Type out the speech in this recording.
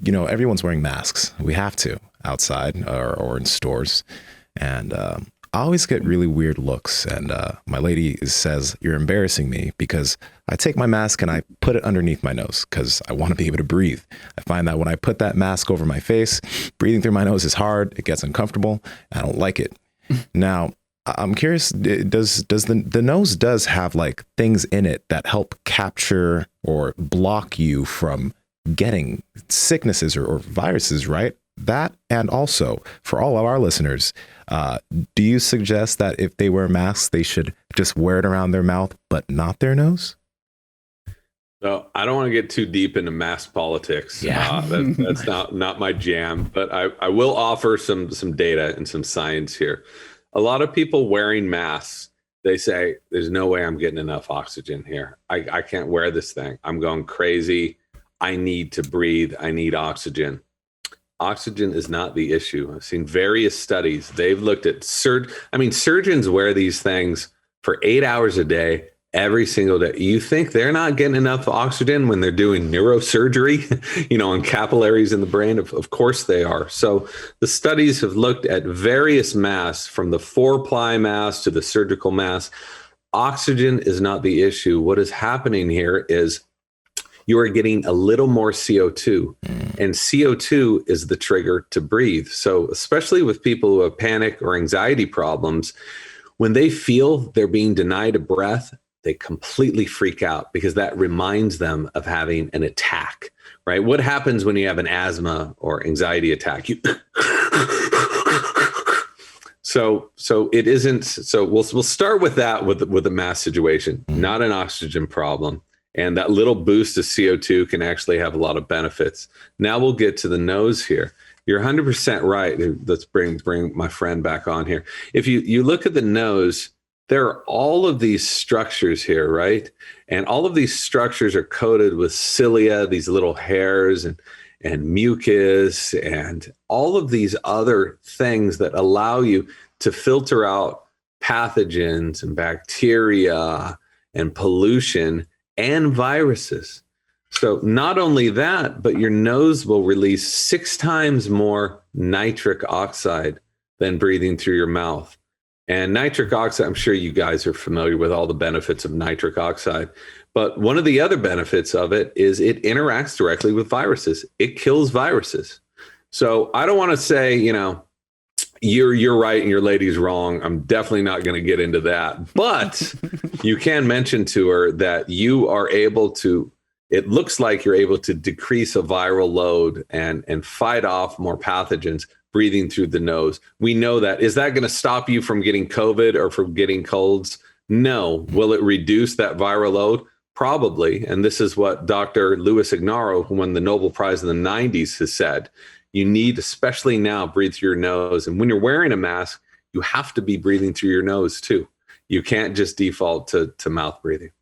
everyone's wearing masks. We have to outside or in stores. And I always get really weird looks. And my lady says, you're embarrassing me, because I take my mask and I put it underneath my nose because I want to be able to breathe. I find that when I put that mask over my face, breathing through my nose is hard. It gets uncomfortable. I don't like it. Now, I'm curious, does the nose does have like things in it that help capture or block you from getting sicknesses or viruses, right? That, and also for all of our listeners, do you suggest that if they wear masks, they should just wear it around their mouth, but not their nose? So I don't want to get too deep into mask politics. Yeah. That's not my jam, but I will offer some data and some science here. A lot of people wearing masks, they say, there's no way I'm getting enough oxygen here. I can't wear this thing. I'm going crazy. I need to breathe. I need oxygen. Oxygen is not the issue. I've seen various studies. They've looked at surgeons wear these things for 8 hours a day, every single day. You think they're not getting enough oxygen when they're doing neurosurgery, on capillaries in the brain? Of course they are. So the studies have looked at various masks, from the 4-ply mask to the surgical mask. Oxygen is not the issue. What is happening here is you are getting a little more CO2, and CO2 is the trigger to breathe. So especially with people who have panic or anxiety problems, when they feel they're being denied a breath, they completely freak out, because that reminds them of having an attack, right? What happens when you have an asthma or anxiety attack? So it isn't. So we'll start with that with the mask situation, not an oxygen problem. And that little boost of CO2 can actually have a lot of benefits. Now we'll get to the nose here. You're 100% right. Let's bring my friend back on here. If you look at the nose, there are all of these structures here, right? And all of these structures are coated with cilia, these little hairs and mucus and all of these other things that allow you to filter out pathogens and bacteria and pollution and viruses. So not only that, but your nose will release 6 times more nitric oxide than breathing through your mouth. And nitric oxide, I'm sure you guys are familiar with all the benefits of nitric oxide. But one of the other benefits of it is it interacts directly with viruses. It kills viruses. So I don't want to say, you're right and your lady's wrong. I'm definitely not going to get into that. But you can mention to her that you are able to, it looks like you're able to decrease a viral load and fight off more pathogens breathing through the nose. We know that. Is that going to stop you from getting COVID or from getting colds? No. Will it reduce that viral load? Probably. And this is what Dr. Luis Ignaro, who won the Nobel Prize in the 90s, has said. You need, especially now, breathe through your nose. And when you're wearing a mask, you have to be breathing through your nose too. You can't just default to mouth breathing.